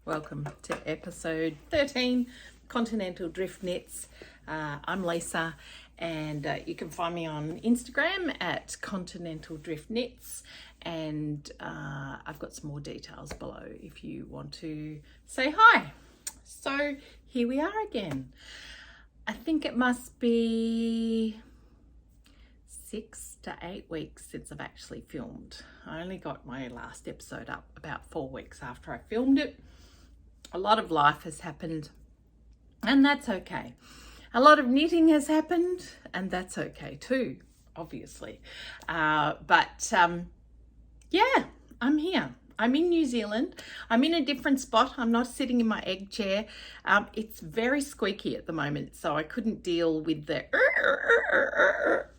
Welcome to episode 13, Continental Drift Knits. I'm Lisa, and you can find me on Instagram at Continental Drift Knits, and I've got some more details below if you want to say hi. So here we are again. I think it must be 6 to 8 weeks since I've actually filmed. I only got my last episode up about 4 weeks after I filmed it. A lot of life has happened, and that's okay. A lot of knitting has happened, and that's okay too, obviously. Yeah, I'm here. I'm in New Zealand. I'm in a different spot. I'm not sitting in my egg chair. It's very squeaky at the moment, so I couldn't deal with the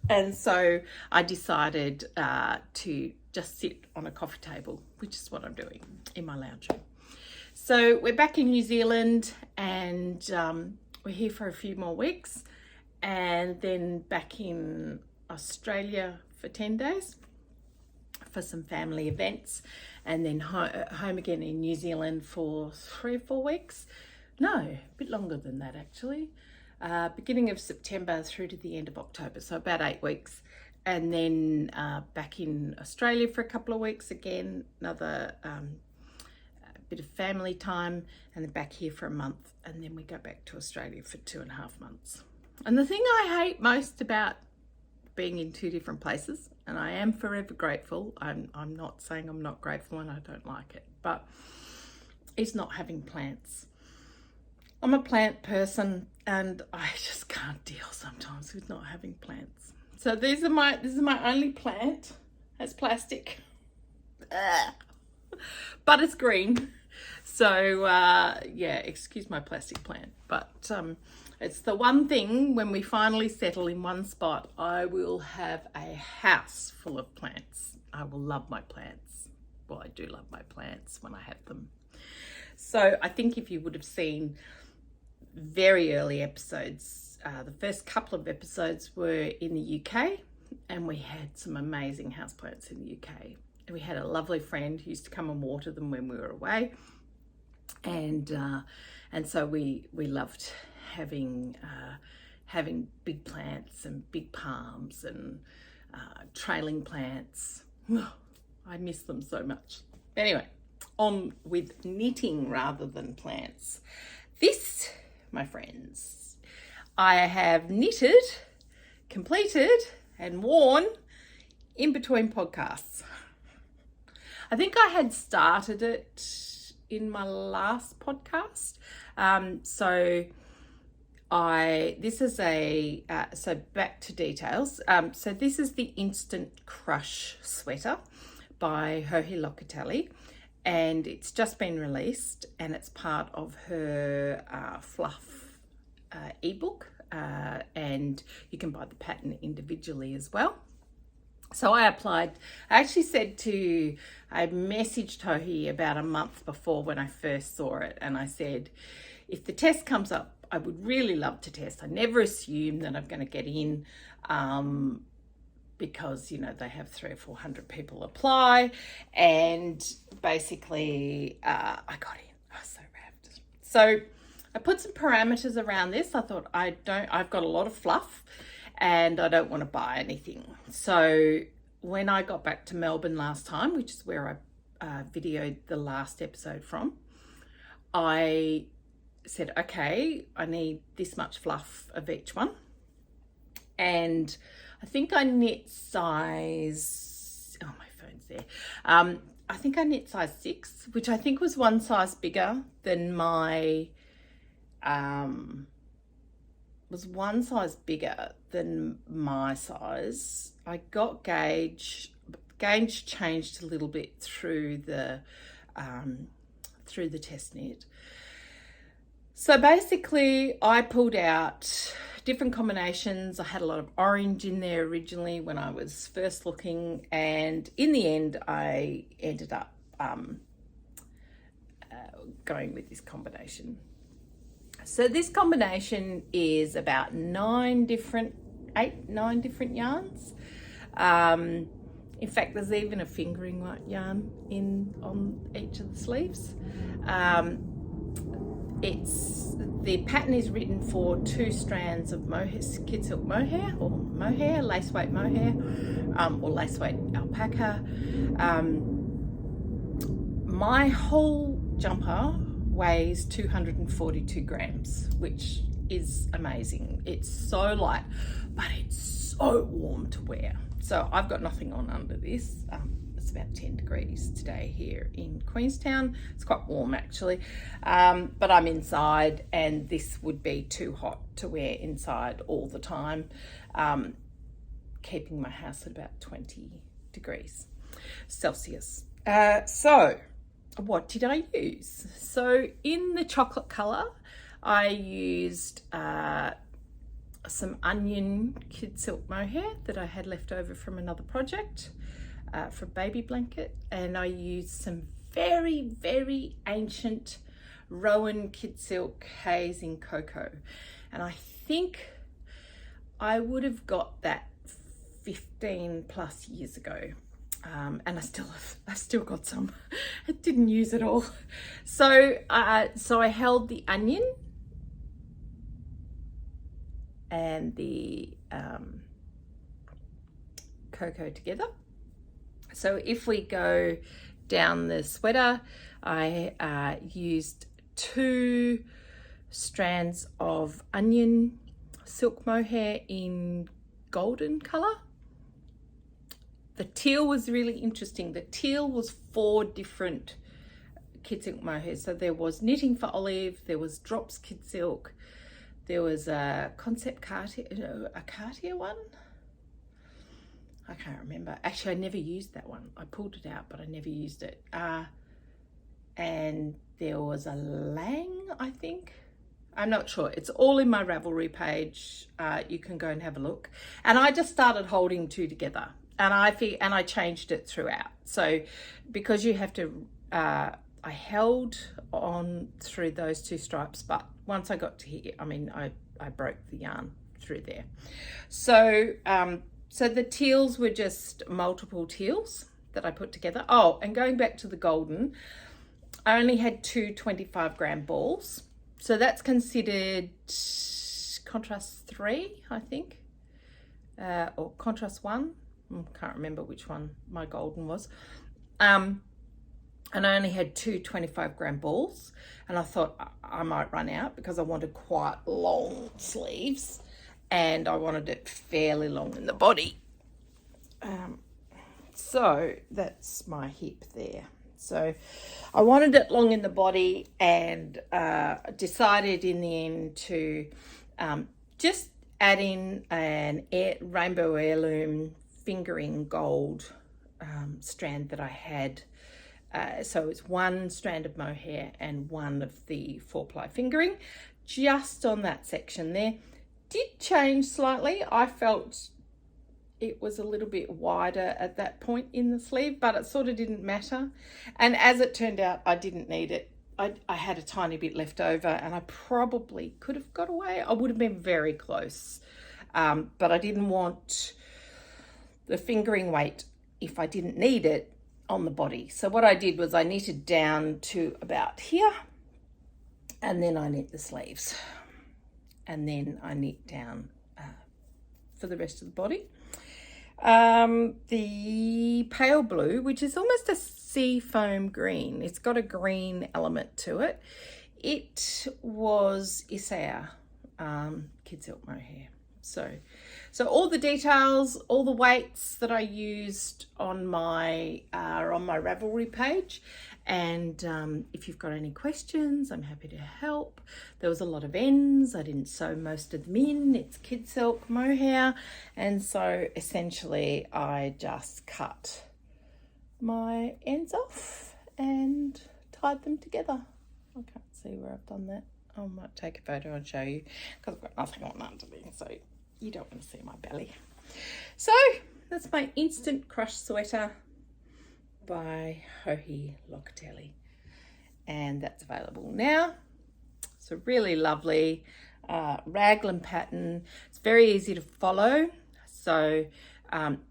and so I decided to just sit on a coffee table, which is what I'm doing in my lounge room. So we're back in New Zealand, and we're here for a few more weeks, and then back in Australia for 10 days for some family events, and then home again in New Zealand for 3 or 4 weeks. No, a bit longer than that actually. Beginning of September through to the end of October, so about 8 weeks. And then back in Australia for a couple of weeks again, another bit of family time, and then back here for a month, and then we go back to Australia for 2.5 months. And the thing I hate most about being in 2 different places, and I am forever grateful, I'm not saying I'm not grateful and I don't like it, but is not having plants. I'm a plant person, and I just can't deal sometimes with not having plants. So this is my only plant. It's plastic, but it's green. So yeah, excuse my plastic plant, but it's the one thing, when we finally settle in one spot, I will have a house full of plants. I will love my plants. Well, I do love my plants when I have them. So I think if you would have seen very early episodes, the first couple of episodes were in the UK, and we had some amazing houseplants in the UK. And we had a lovely friend who used to come and water them when we were away, and so we loved having big plants and big palms and trailing plants. I miss them so much. Anyway, on with knitting rather than plants. This, my friends, I have knitted, completed and worn in between podcasts. I think I had started it in my last podcast. So back to details. So this is the Instant Crush sweater by Locatelli, and it's just been released, and it's part of her fluff ebook, and you can buy the pattern individually as well. So I messaged Tohi about a month before when I first saw it, and I said, if the test comes up, I would really love to test. I never assume that I'm going to get in, because, you know, they have 300 or 400 people apply, and basically I got in. I was so rapt. So I put some parameters around this. I thought, I've got a lot of fluff, and I don't want to buy anything. So when I got back to Melbourne last time, which is where I videoed the last episode from, I said, okay, I need this much fluff of each one. And I think I knit size, oh, my phone's there. I think I knit size 6, which I think was one size bigger than my, size. I got gauge changed a little bit through the test knit. So basically I pulled out different combinations. I had a lot of orange in there originally when I was first looking, and in the end I ended up going with this combination. So this combination is about 9 different yarns. In fact, there's even a fingering yarn on each of the sleeves. the pattern is written for 2 strands of mohair, kid silk mohair, or mohair, lace weight mohair, or lace weight alpaca. My whole jumper weighs 242 grams, which is amazing. It's so light, but it's so warm to wear. So I've got nothing on under this. It's about 10 degrees today here in Queenstown. It's quite warm actually, but I'm inside, and this would be too hot to wear inside all the time, keeping my house at about 20 degrees Celsius. So what did I use? So in the chocolate colour, I used some onion kid silk mohair that I had left over from another project for baby blanket, and I used some very, very ancient Rowan kid silk haze in cocoa, and I think I would have got that 15 plus years ago. And I've still got some. I didn't use it all. So I held the onion and the cocoa together. So if we go down the sweater, I used 2 strands of onion silk mohair in golden colour. The teal was really interesting. The teal was 4 different kid silk mohair. So there was Knitting for Olive, there was Drops Kid Silk, there was a Concept Cartier one. I can't remember. Actually, I never used that one. I pulled it out, but I never used it. And there was a Lang, I think. I'm not sure. It's all in my Ravelry page. You can go and have a look. And I just started holding 2 together. And I changed it throughout. So because you have to, I held on through those 2 stripes, but once I got to here, I mean, I broke the yarn through there. So, so the teals were just multiple teals that I put together. Oh, and going back to the golden, I only had 2 25-gram balls. So that's considered contrast 3, I think, or contrast 1. Can't remember which one my golden was. And I only had 2 25-gram balls, and I thought I might run out because I wanted quite long sleeves and I wanted it fairly long in the body. So that's my hip there. So I wanted it long in the body, and decided in the end to just add in an rainbow heirloom fingering gold strand that I had. So it's 1 strand of mohair and 1 of the 4-ply fingering just on that section there. Did change slightly. I felt it was a little bit wider at that point in the sleeve, but it sort of didn't matter. And as it turned out, I didn't need it. I had a tiny bit left over, and I probably could have got away. I would have been very close, but I didn't want the fingering weight, if I didn't need it, on the body. So what I did was I knitted down to about here, and then I knit the sleeves, and then I knit down for the rest of the body. The pale blue, which is almost a sea foam green, it's got a green element to it. It was Isaiah kid silk mohair. So all the details, all the weights that I used on my are on my Ravelry page. And if you've got any questions, I'm happy to help. There was a lot of ends. I didn't sew most of them in. It's kid silk mohair. And so essentially I just cut my ends off and tied them together. I can't see where I've done that. I might take a photo and show you because I've got nothing on underneath, so you don't want to see my belly. So that's my instant crush sweater by Joji Locatelli, and that's available now. It's a really lovely raglan pattern. It's very easy to follow. So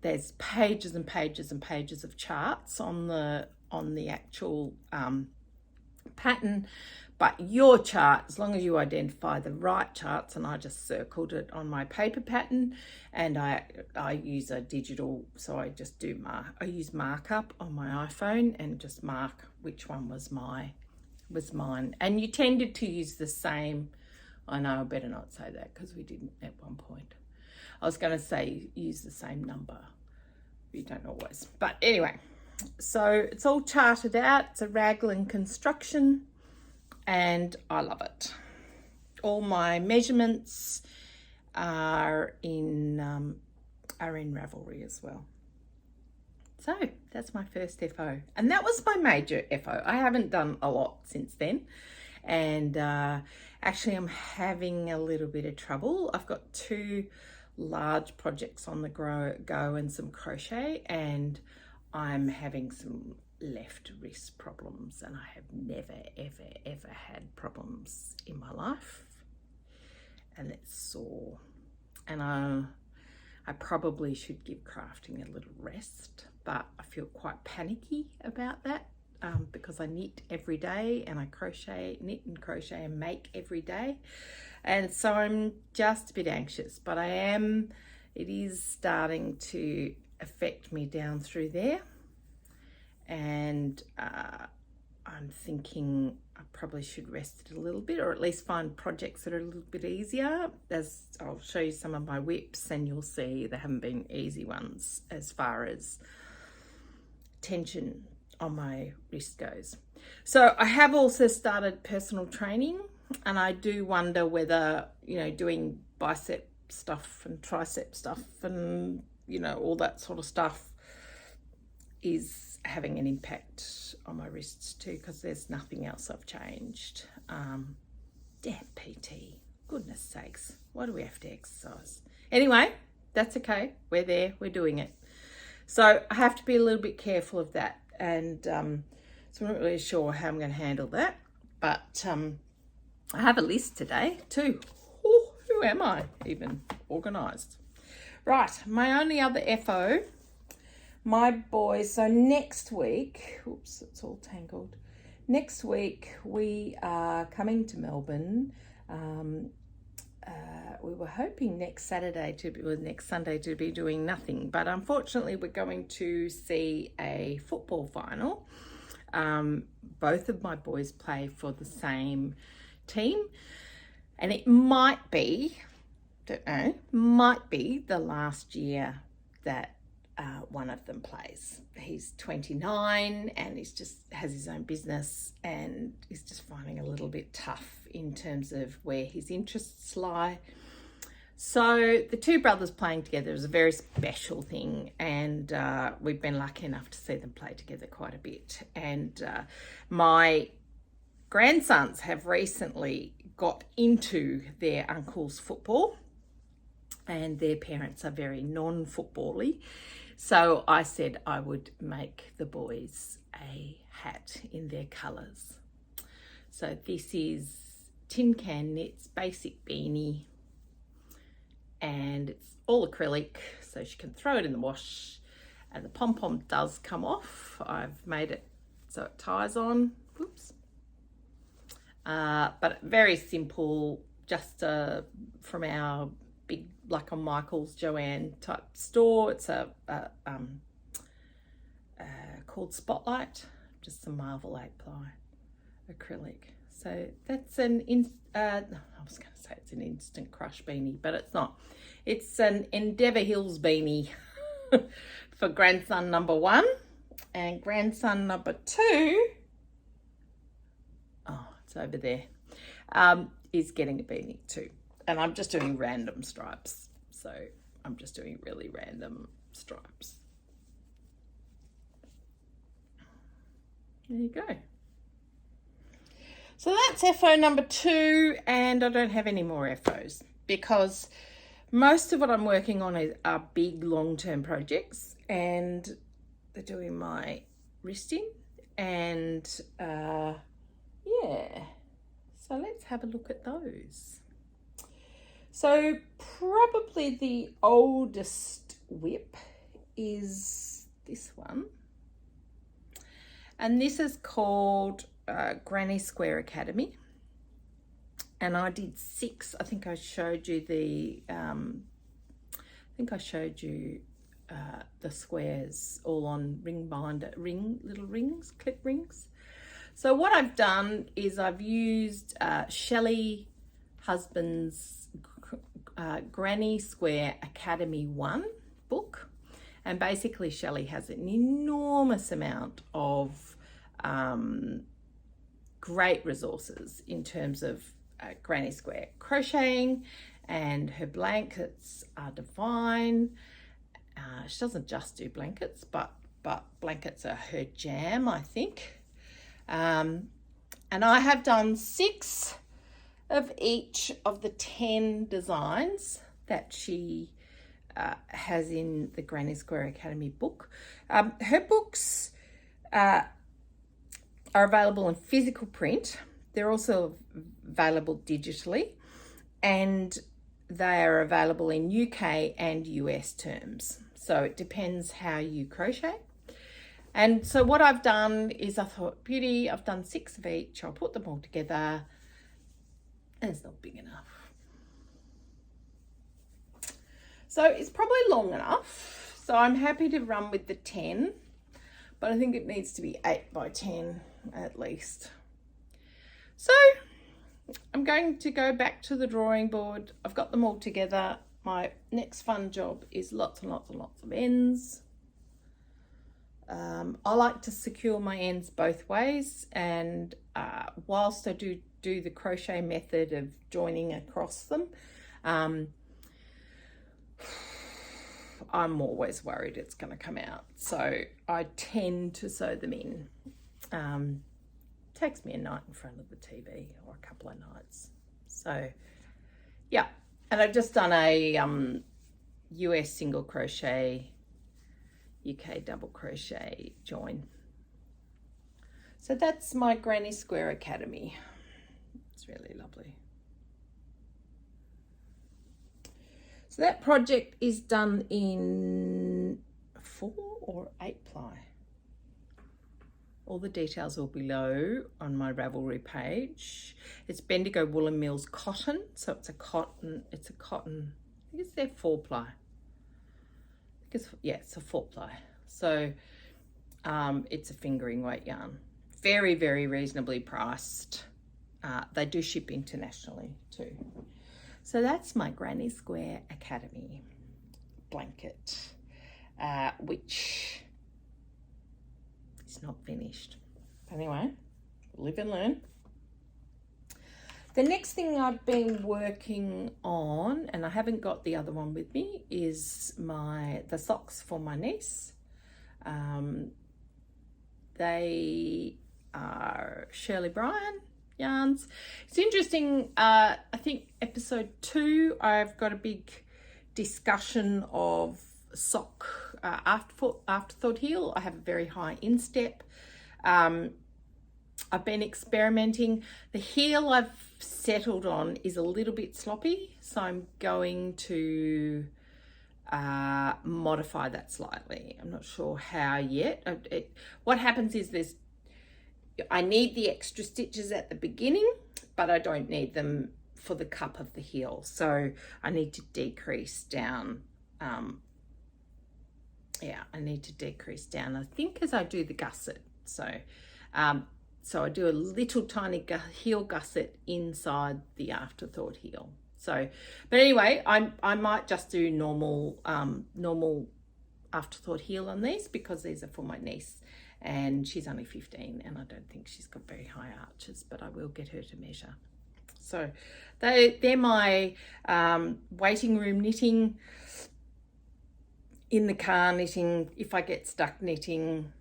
there's pages and pages and pages of charts on the actual pattern, But your chart, as long as you identify the right charts, and I just circled it on my paper pattern, and I use a digital, so I just do I use markup on my iPhone and just mark which one was mine. And you tended to use the same. I know I better not say that because we didn't at one point. I was going to say use the same number. You don't always. But anyway, so it's all charted out. It's a raglan construction. And I love it. All my measurements are in Ravelry as well. So that's my first FO, and that was my major FO. I haven't done a lot since then, and actually I'm having a little bit of trouble. I've got 2 large projects on the go and some crochet, and I'm having some left wrist problems, and I have never ever had problems in my life, and it's sore, and I probably should give crafting a little rest, but I feel quite panicky about that because I knit every day, and I knit and crochet and make every day, and so I'm just a bit anxious, but it is starting to affect me down through there. And I'm thinking I probably should rest it a little bit, or at least find projects that are a little bit easier. As I'll show you some of my whips, and you'll see they haven't been easy ones as far as tension on my wrist goes. So I have also started personal training, and I do wonder whether, doing bicep stuff and tricep stuff and, all that sort of stuff is having an impact on my wrists too, because there's nothing else I've changed. Damn PT, goodness sakes, why do we have to exercise? Anyway, that's okay, we're there, we're doing it. So I have to be a little bit careful of that, and so I'm not really sure how I'm going to handle that, but I have a list today too. Ooh, who am I even organised? Right, my only other FO, my boys, so next week, oops, it's all tangled. Next week we are coming to Melbourne. We were hoping next Sunday to be doing nothing, but unfortunately we're going to see a football final. Both of my boys play for the same team, and it might be, might be the last year that one of them plays. He's 29 and he's just has his own business, and he's just finding a little bit tough in terms of where his interests lie. So the 2 brothers playing together is a very special thing, and we've been lucky enough to see them play together quite a bit. And my grandsons have recently got into their uncle's football, and their parents are very non-football-y. So I said I would make the boys a hat in their colours. So this is Tin Can Knit's basic beanie, and it's all acrylic, so she can throw it in the wash, and the pom-pom does come off. I've made it so it ties on. Whoops. But very simple, just from our big Black on Michael's Joanne type store. It's called Spotlight, just some Marvel 8-ply acrylic. So that's I was going to say it's an Instant Crush beanie, but it's not. It's an Endeavour Hills beanie for grandson number 1, and grandson number 2, oh, it's over there, is getting a beanie too. And I'm just doing random stripes. So I'm just doing really random stripes. There you go. So that's FO number 2, and I don't have any more FOs because most of what I'm working on are big long-term projects, and they're doing my wristing, and yeah. So let's have a look at those. So probably the oldest whip is this one, and this is called Granny Square Academy, and I did 6. I think I showed you the the squares all on ring binder, little rings, clip rings. So what I've done is I've used Shelley husband's Granny Square Academy 1 book, and basically Shelley has an enormous amount of great resources in terms of granny square crocheting, and her blankets are divine. She doesn't just do blankets, but blankets are her jam, I think. And I have done 6 of each of the 10 designs that she has in the Granny Square Academy book. Her books are available in physical print. They're also available digitally, and they are available in UK and US terms. So it depends how you crochet. And so what I've done is I thought, beauty, I've done 6 of each. I'll put them all together. And it's not big enough. So it's probably long enough. So I'm happy to run with the 10, but I think it needs to be 8 by 10 at least. So I'm going to go back to the drawing board. I've got them all together. My next fun job is lots and lots and lots of ends. I like to secure my ends both ways, and whilst I do the crochet method of joining across them, I'm always worried it's going to come out, so I tend to sew them in. Takes me a night in front of the TV or a couple of nights. So yeah, and I've just done a US single crochet, UK double crochet join. So that's my Granny Square Academy. It's really lovely. So that project is done in 4 or 8 ply. All the details are below on my Ravelry page. It's Bendigo Woolen Mills cotton, so it's a cotton. I think it's their 4 ply. It's a 4 ply. So it's a fingering weight yarn. Very, very reasonably priced. They do ship internationally too. So that's my Granny Square Academy blanket, which is not finished. Anyway, live and learn. The next thing I've been working on, and I haven't got the other one with me, is the socks for my niece. They are Shirley Bryan yarns. It's interesting. I think episode 2, I've got a big discussion of sock afterthought heel. I have a very high instep. I've been experimenting. The heel I've settled on is a little bit sloppy, so I'm going to modify that slightly. I'm not sure how yet. What happens is I need the extra stitches at the beginning, but I don't need them for the cup of the heel, so I need to decrease down. I need to decrease down, I think, as I do the gusset. So I do a little tiny heel gusset inside the afterthought heel. So, but anyway, I might just do normal afterthought heel on these, because these are for my niece, and she's only 15, and I don't think she's got very high arches, but I will get her to measure. So they're my waiting room knitting, in the car knitting, if I get stuck knitting,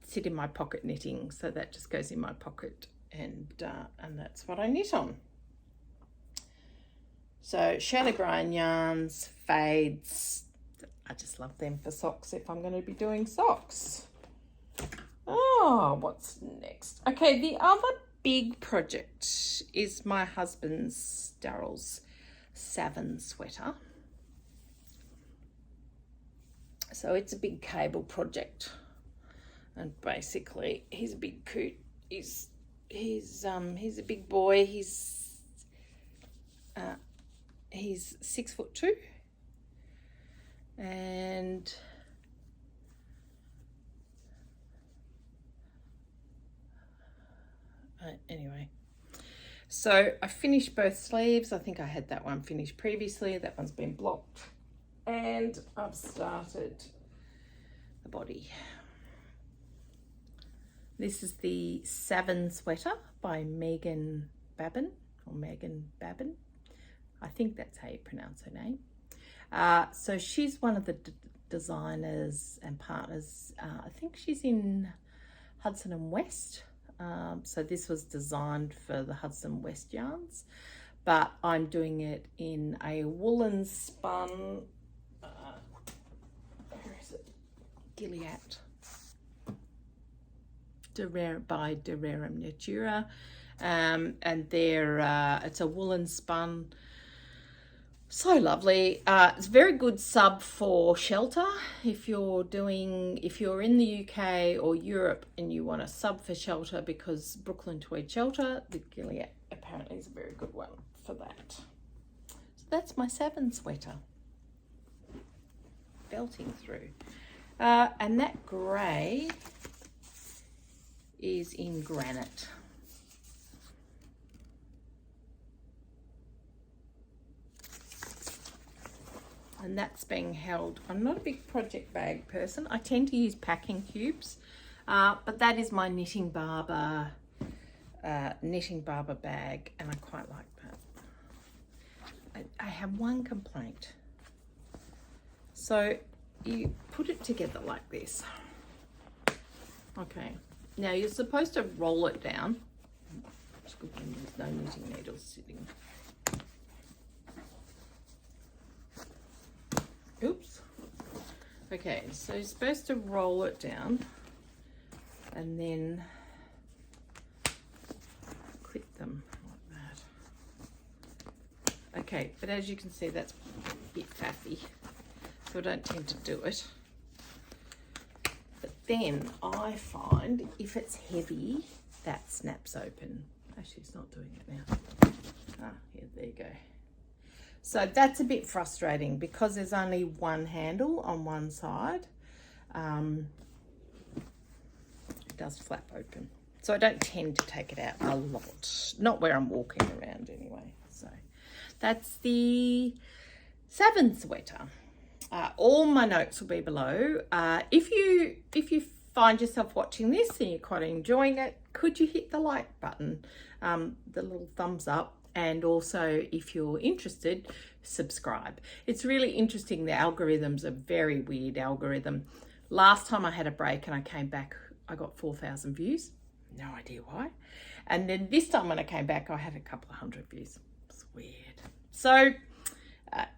sit in my pocket knitting. So that just goes in my pocket, and that's what I knit on. So Shelley Bryan yarns, fades. I just love them for socks if I'm going to be doing socks. Oh, what's next? Okay, the other big project is my husband's, Daryl's, Saven Sweater. So it's a big cable project, and basically he's a big coot. He's a big boy. He's he's 6'2", and anyway, so I finished both sleeves. I think I had that one finished previously. That one's been blocked, and I've started the body. This is the Saven Sweater by Meghan Babin, or Meghan Babin. I think that's how you pronounce her name. So she's one of the designers and partners. I think she's in Hudson and West. So this was designed for the Hudson West yarns, but I'm doing it in a woolen spun, where is it? Gilliatt. By Rerum Natura, and they're it's a woolen spun, so lovely. It's a very good sub for shelter if you're in the UK or Europe and you want a sub for shelter, because Brooklyn Tweed Shelter, the Gilliatt apparently is a very good one for that. So that's my Saven Sweater, belting through, and that grey is in Granit. And that's being held. I'm not a big project bag person. I tend to use packing cubes, but that is my knitting barber bag, and I quite like that. I have one complaint. So you put it together like this. Okay. Now you're supposed to roll it down. It's good when there's no knitting needles sitting. Oops. Okay, so you're supposed to roll it down and then clip them like that. Okay, but as you can see, that's a bit faffy, so I don't tend to do it. But then I find if it's heavy, that snaps open. Actually, it's not doing it now. Yeah, there you go. So that's a bit frustrating because there's only one handle on one side. It does flap open. So I don't tend to take it out a lot. Not where I'm walking around anyway. So that's the Saven Sweater. All my notes will be below. If you find yourself watching this and you're quite enjoying it, could you hit the like button, the little thumbs up, and also if you're interested, subscribe. It's really interesting. The algorithm's a very weird algorithm. Last time I had a break and I came back, I got 4,000 views. No idea why. And then this time when I came back, I had a couple of hundred views. It's weird. So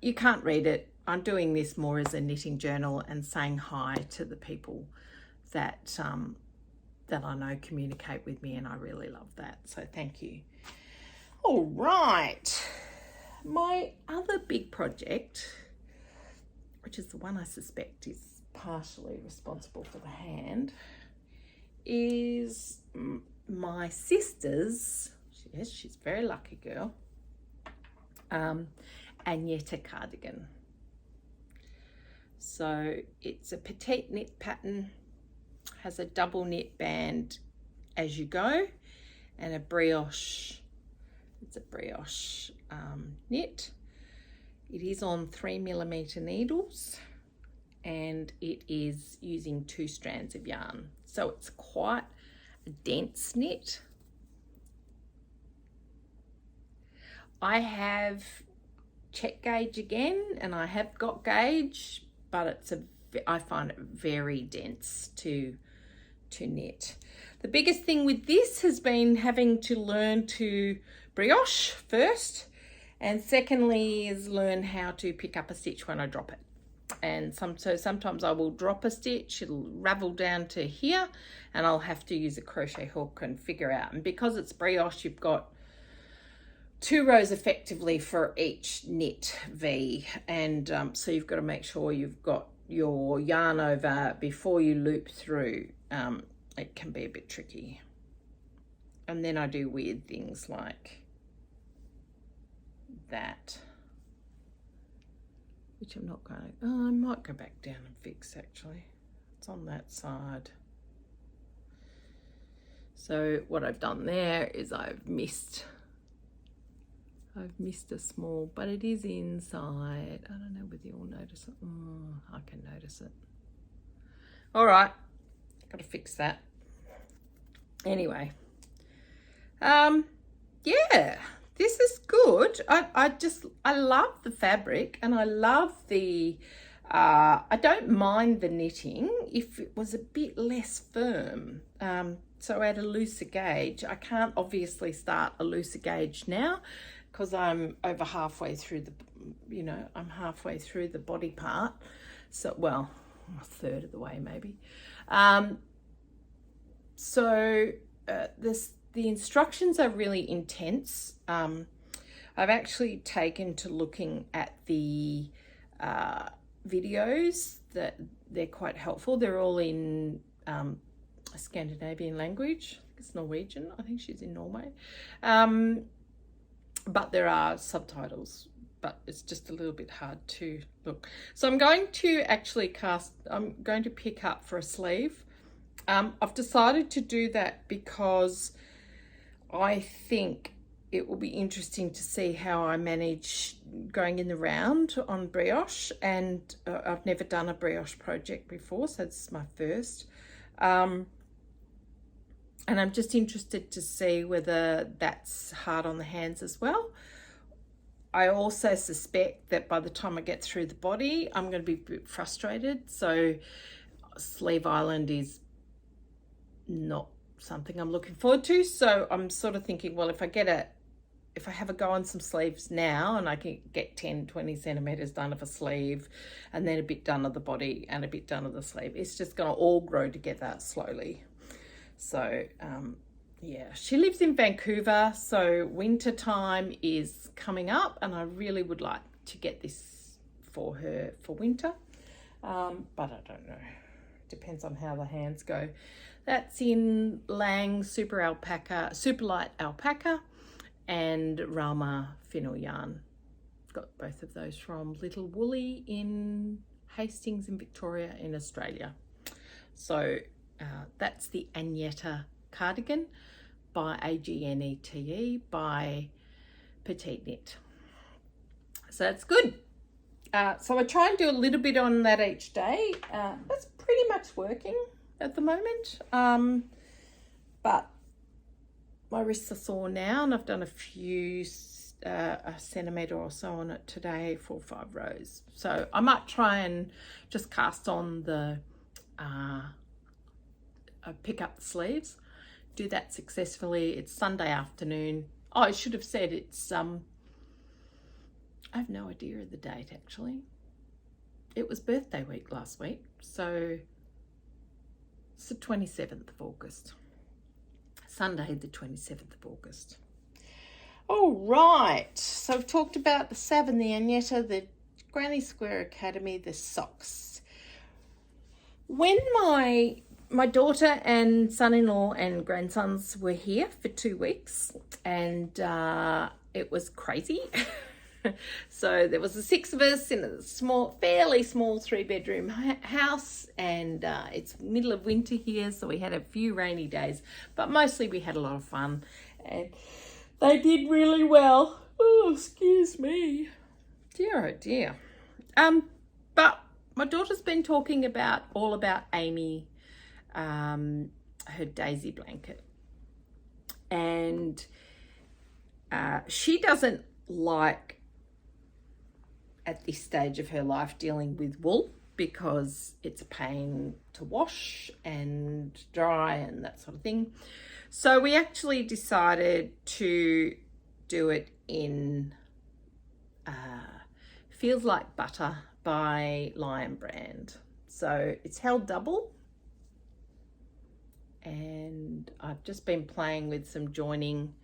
you can't read it. I'm doing this more as a knitting journal and saying hi to the people that that I know communicate with me, and I really love that. So thank you. All right. My other big project, which is the one I suspect is partially responsible for the hand, is my sister's, yes, she's a very lucky girl, Agnete Cardigan. So it's a petite knit pattern, has a double knit band as you go, and a brioche. It's a brioche knit. It is on 3mm needles, and it is using 2 strands of yarn. So it's quite a dense knit. I have check gauge again, and I have got gauge, but I find it very dense to knit. The biggest thing with this has been having to learn to brioche first, and secondly is learn how to pick up a stitch when I drop it. And so sometimes I will drop a stitch, it'll ravel down to here, and I'll have to use a crochet hook and figure out. And because it's brioche, you've got 2 rows effectively for each knit V, and so you've got to make sure you've got your yarn over before you loop through. It can be a bit tricky. And then I do weird things like that, which I'm not going to, oh, I might go back down and fix actually. It's on that side. So what I've done there is I've missed a small, but it is inside. I don't know whether you'll notice it. Oh, I can notice it. All right, got to fix that. Anyway, yeah, this is good. I love the fabric, and I love the, I don't mind the knitting if it was a bit less firm. So at a looser gauge, I can't obviously start a looser gauge now because I'm over halfway through the, you know, I'm halfway through the body part. So, well, a third of the way maybe. The instructions are really intense. I've actually taken to looking at the videos, that they're quite helpful. They're all in a Scandinavian language. It's Norwegian. I think she's in Norway. But there are subtitles, but it's just a little bit hard to look. So I'm going to actually I'm going to pick up for a sleeve. I've decided to do that because I think it will be interesting to see how I manage going in the round on brioche, and I've never done a brioche project before, so this is my first. And I'm just interested to see whether that's hard on the hands as well. I also suspect that by the time I get through the body, I'm going to be a bit frustrated. So Sleeve Island is not something I'm looking forward to. So I'm sort of thinking, well, if I have a go on some sleeves now and I can get 10, 20 centimeters done of a sleeve and then a bit done of the body and a bit done of the sleeve, it's just going to all grow together slowly. So, yeah, she lives in Vancouver, so winter time is coming up and I really would like to get this for her for winter. But I don't know. Depends on how the hands go. That's in Lang Super Light Alpaca and Rama Fennel Yarn. Got both of those from Little Woolly in Hastings in Victoria in Australia. So that's the Agnete Cardigan by Agnete by Petite Knit. So that's good. So I try and do a little bit on that each day. That's pretty much working at the moment. But my wrists are sore now and I've done a few, a centimetre or so on it today for 5 rows. So I might try and just cast on the, pick up the sleeves, do that successfully. It's Sunday afternoon. Oh, I should have said it's, I have no idea of the date actually. It was birthday week last week, so it's the 27th of August. Sunday the 27th of August. All right, so I've talked about the Saven, the Agnete, the Granny Square Academy, the socks. When my daughter and son-in-law and grandsons were here for 2 weeks, and it was crazy. So there was the 6 of us in a fairly small 3-bedroom house, and it's middle of winter here, so we had a few rainy days, but mostly we had a lot of fun, and they did really well. Oh, excuse me. Dear, oh dear. But my daughter's been talking all about Amy, her daisy blanket, and she doesn't like at this stage of her life dealing with wool because it's a pain to wash and dry and that sort of thing. So we actually decided to do it in Feels Like Butter by Lion Brand. So it's held double, and I've just been playing with some joining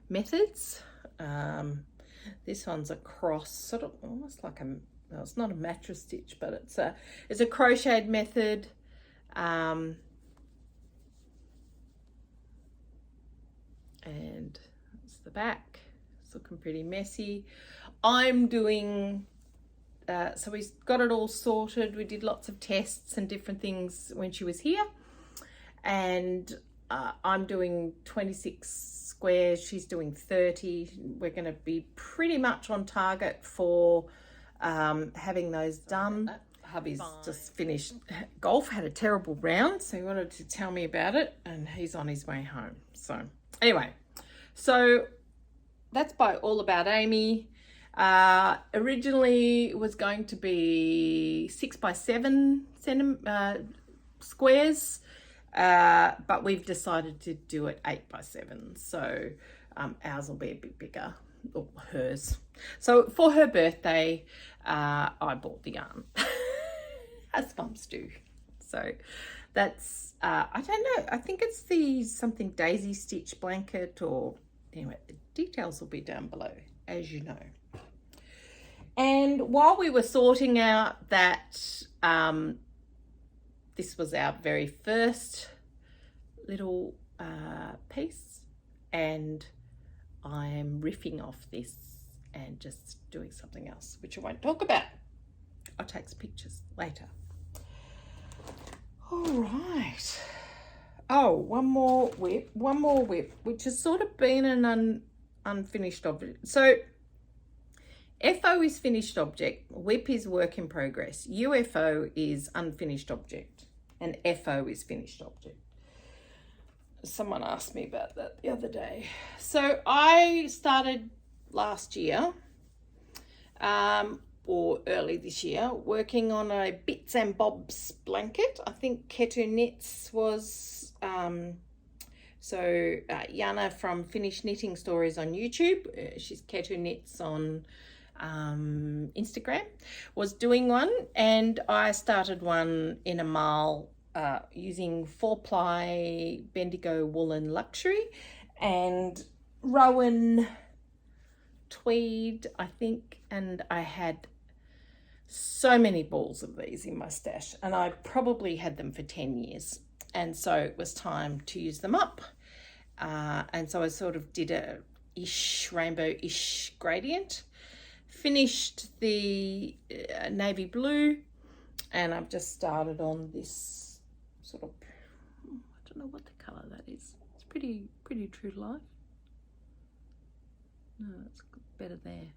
methods. This one's a cross, sort of almost like well, it's not a mattress stitch, but it's a crocheted method. And it's the back. It's looking pretty messy. I'm doing, so we got it all sorted. We did lots of tests and different things when she was here. And I'm doing 26 squares. She's doing 30. We're going to be pretty much on target for having those done. Hubby's just finished golf, had a terrible round, so he wanted to tell me about it, and he's on his way home. So anyway, so that's by All About Amy. Originally it was going to be 6 by 7 squares, but we've decided to do it 8 by 7. So ours will be a bit bigger, or hers. So for her birthday, I bought the yarn, as mums do. So that's, I don't know, I think it's the something daisy stitch blanket, or anyway, the details will be down below, as you know. And while we were sorting out that, this was our very first little piece, and I am riffing off this and just doing something else, which I won't talk about. I'll take some pictures later. All right. Oh, one more whip, which has sort of been an unfinished object. So FO is finished object, whip is work in progress, UFO is unfinished object, and FO is finished object. Someone asked me about that the other day. So I started last year, or early this year, working on a bits and bobs blanket. I think Ketu Knits was, Yana from Finished Knitting Stories on YouTube, she's Ketu Knits on Instagram, was doing one, and I started one in a marl using 4-ply Bendigo Woolen Luxury and Rowan tweed, I think, and I had so many balls of these in my stash, and I probably had them for 10 years, and so it was time to use them up. And so I sort of did a rainbow-ish gradient, finished the navy blue, and I've just started on this sort of, I don't know what the colour that is. It's pretty true to life. No, it's better there.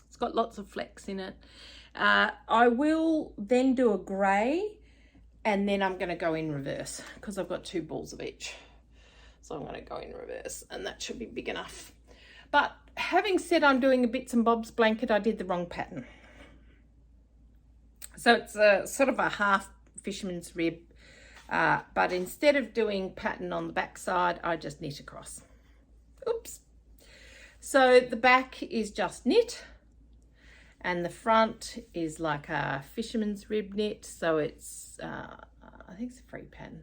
It's got lots of flecks in it. I will then do a grey, and then I'm going to go in reverse because I've got 2 balls of each. So I'm going to go in reverse, and that should be big enough. But having said I'm doing a bits and bobs blanket, I did the wrong pattern. So it's a sort of a half fisherman's rib, but instead of doing pattern on the back side, I just knit across. Oops. So the back is just knit, and the front is like a fisherman's rib knit. So it's, I think it's a free pattern.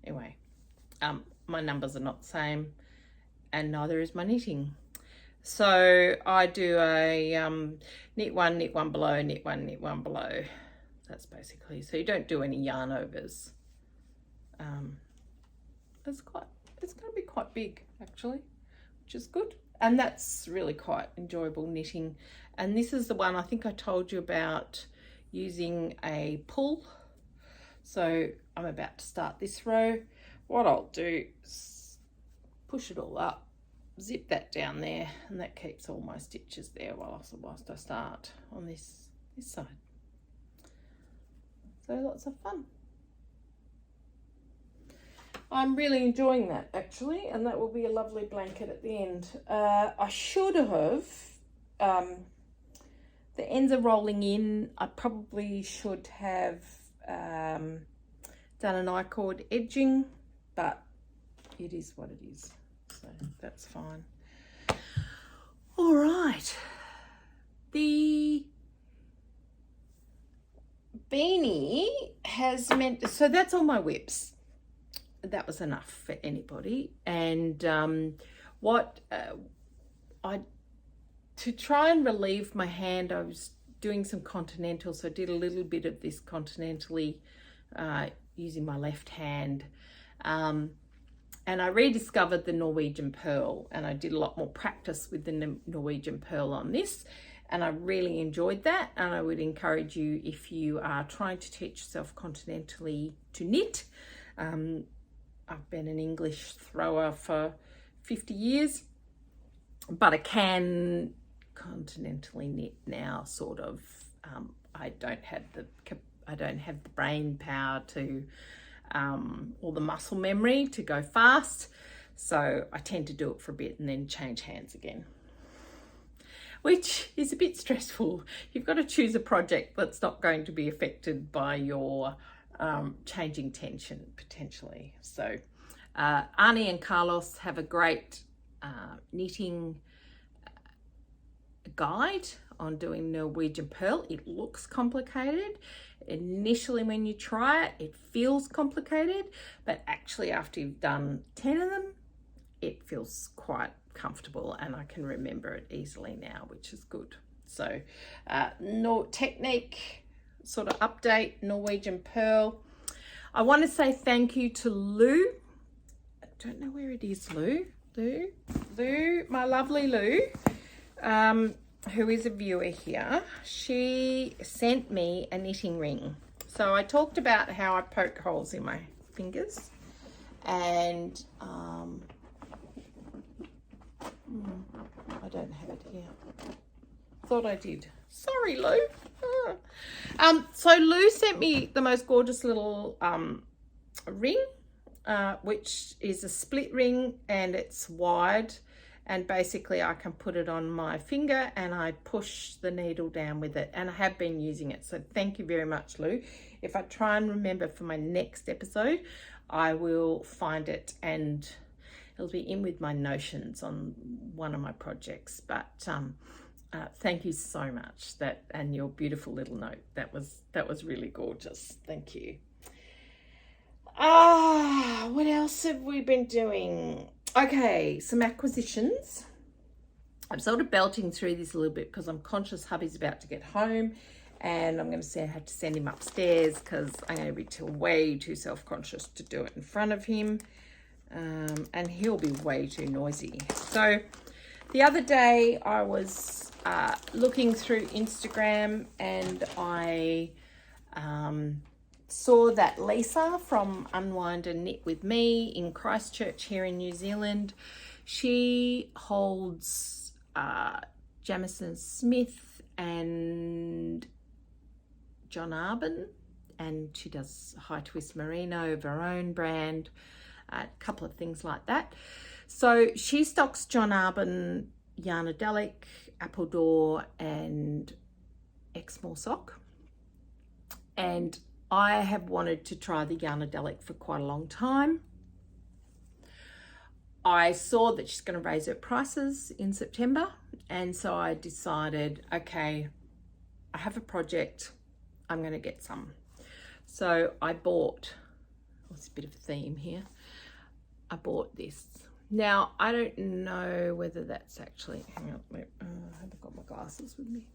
Anyway, my numbers are not the same, and neither is my knitting. So I do a knit one below, knit one below. That's basically, so you don't do any yarn overs. It's going to be quite big actually, which is good. And that's really quite enjoyable knitting. And this is the one I think I told you about, using a pull. So I'm about to start this row. What I'll do is push it all up, zip that down there, and that keeps all my stitches there whilst I start on this side. So lots of fun. I'm really enjoying that actually, and that will be a lovely blanket at the end. I should have, the ends are rolling in. I probably should have done an I-cord edging, but it is what it is, so that's fine. All right, the beanie has meant, so that's all my whips. That was enough for anybody. And to try and relieve my hand, I was doing some continental, so I did a little bit of this continentally using my left hand. And I rediscovered the Norwegian Purl, and I did a lot more practice with the Norwegian Purl on this, and I really enjoyed that. And I would encourage you, if you are trying to teach yourself continentally to knit, I've been an English thrower for 50 years, but I can continentally knit now, sort of. I don't have the brain power to or the muscle memory to go fast, so I tend to do it for a bit and then change hands again, which is a bit stressful. You've got to choose a project that's not going to be affected by your changing tension potentially. So Arnie and Carlos have a great knitting guide on doing Norwegian Purl. It looks complicated. Initially when you try it, it feels complicated, but actually after you've done 10 of them, it feels quite comfortable, and I can remember it easily now, which is good. So technique sort of update, Norwegian Purl. I want to say thank you to Lou. I don't know where it is, Lou, my lovely Lou, who is a viewer here. She sent me a knitting ring. So I talked about how I poke holes in my fingers, and I don't have it here. Thought I did. Sorry, Lou. So Lou sent me the most gorgeous little ring, which is a split ring, and it's wide. And basically I can put it on my finger and I push the needle down with it, and I have been using it. So thank you very much, Lou. If I try and remember for my next episode, I will find it and it'll be in with my notions on one of my projects. But thank you so much, and your beautiful little note. That was really gorgeous. Thank you. What else have we been doing? Okay, some acquisitions. I'm sort of belting through this a little bit because I'm conscious hubby's about to get home, and I'm going to say I have to send him upstairs because I'm going to be way too self-conscious to do it in front of him, and he'll be way too noisy. So the other day I was looking through Instagram, and I saw that Lisa from Unwind and Knit with Me in Christchurch here in New Zealand, she holds Jamison Smith and John Arbin, and she does High Twist Merino of her own brand, a couple of things like that. So she stocks John Arbin, Yarnadelic, Appledore and Exmoor Sock, and I have wanted to try the Yarnadelic for quite a long time. I saw that she's going to raise her prices in September, and so I decided, okay, I have a project, I'm going to get some. So I bought, it's a bit of a theme here, I bought this. Now, I don't know whether that's actually, hang on, I haven't got my glasses with me.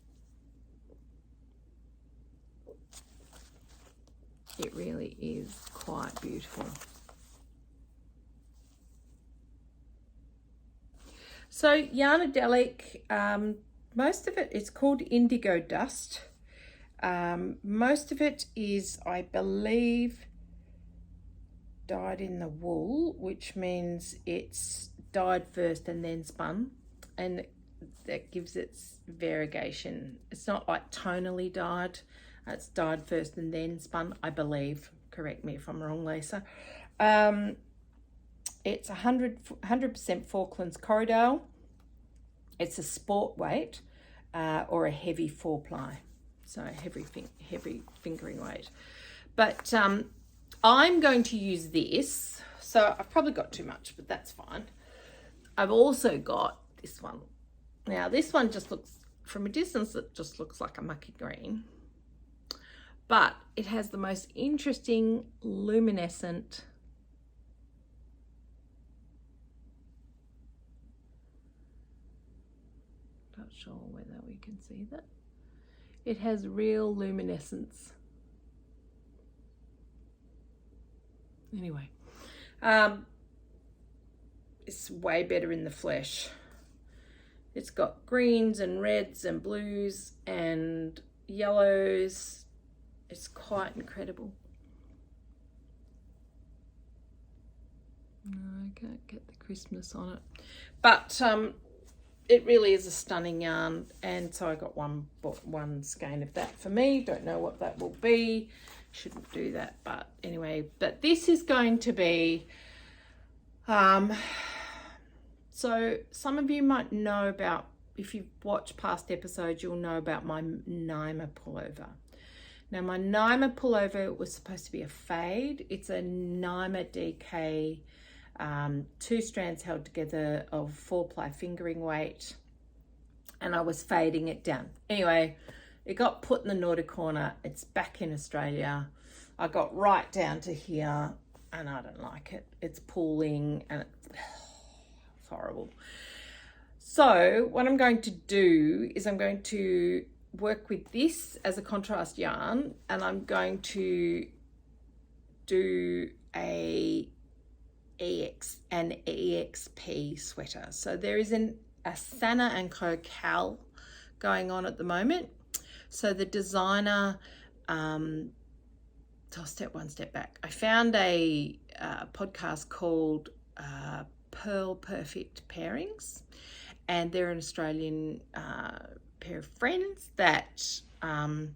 It really is quite beautiful. So Yarnadelic, most of it is called Indigo Dust. Most of it is, I believe, dyed in the wool, which means it's dyed first and then spun, and that gives it variegation. It's not like tonally dyed. It's dyed first and then spun, I believe. Correct me if I'm wrong, Lisa. It's 100% Falklands Corriedale. It's a sport weight or a heavy 4-ply, so heavy fingering weight. But I'm going to use this. So I've probably got too much, but that's fine. I've also got this one. Now this one just looks, from a distance, it just looks like a mucky green. But it has the most interesting luminescent not sure whether we can see that. It has real luminescence. Anyway, it's way better in the flesh. It's got greens and reds and blues and yellows. It's quite incredible. No, I can't get the crispness on it. But it really is a stunning yarn. And so I got one skein of that for me. Don't know what that will be. Shouldn't do that. But anyway, but this is going to be... so some of you might know about, if you've watched past episodes, you'll know about my Naima pullover. Now my Naima pullover was supposed to be a fade. It's a Naima DK, 2 strands held together of 4-ply fingering weight, and I was fading it down. Anyway, it got put in the naughty corner. It's back in Australia. I got right down to here and I don't like it. It's pulling and it's horrible. So what I'm going to do is I'm going to work with this as a contrast yarn, and I'm going to do an EXP sweater. So there is a Sana and Co Cal going on at the moment. So the designer, so I'll step one step back. I found a podcast called Purl Perfect Pairings, and they're an Australian pair of friends that are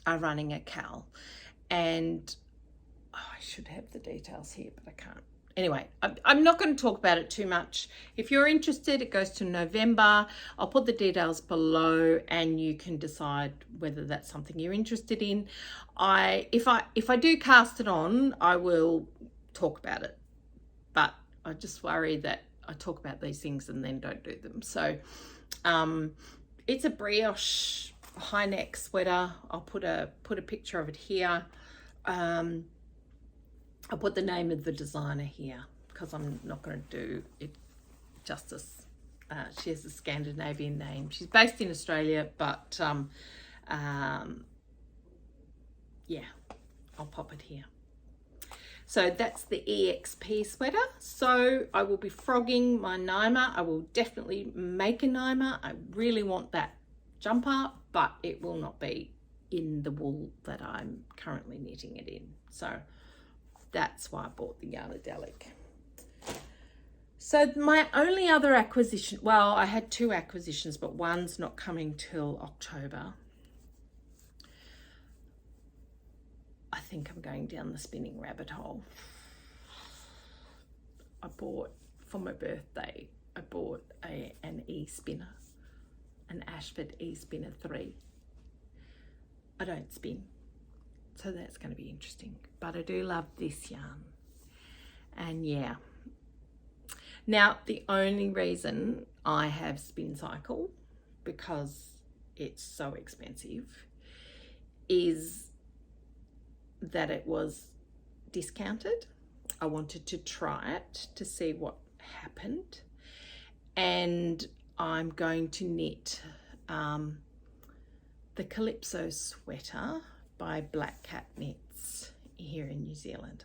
running a Cal. And I should have the details here, but I can't. Anyway, I'm not going to talk about it too much. If you're interested, it goes to November. I'll put the details below and you can decide whether that's something you're interested in. If I do cast it on, I will talk about it. But I just worry that I talk about these things and then don't do them. So it's a brioche high neck sweater. I'll put a picture of it here. I'll put the name of the designer here because I'm not going to do it justice. She has a Scandinavian name. She's based in Australia, but yeah, I'll pop it here. So that's the EXP sweater. So I will be frogging my Naima. I will definitely make a Naima. I really want that jumper, but it will not be in the wool that I'm currently knitting it in. So that's why I bought the Yarnadelic. So my only other acquisition, well, I had 2 acquisitions, but one's not coming till October. I think I'm going down the spinning rabbit hole. I bought, for my birthday, I bought an e-spinner, an Ashford e-spinner 3. I don't spin, so that's going to be interesting. But I do love this yarn. And yeah. Now, the only reason I have Spin Cycle, because it's so expensive, is that it was discounted. I wanted to try it to see what happened. And I'm going to knit the Calypso sweater by Black Cat Knits here in New Zealand.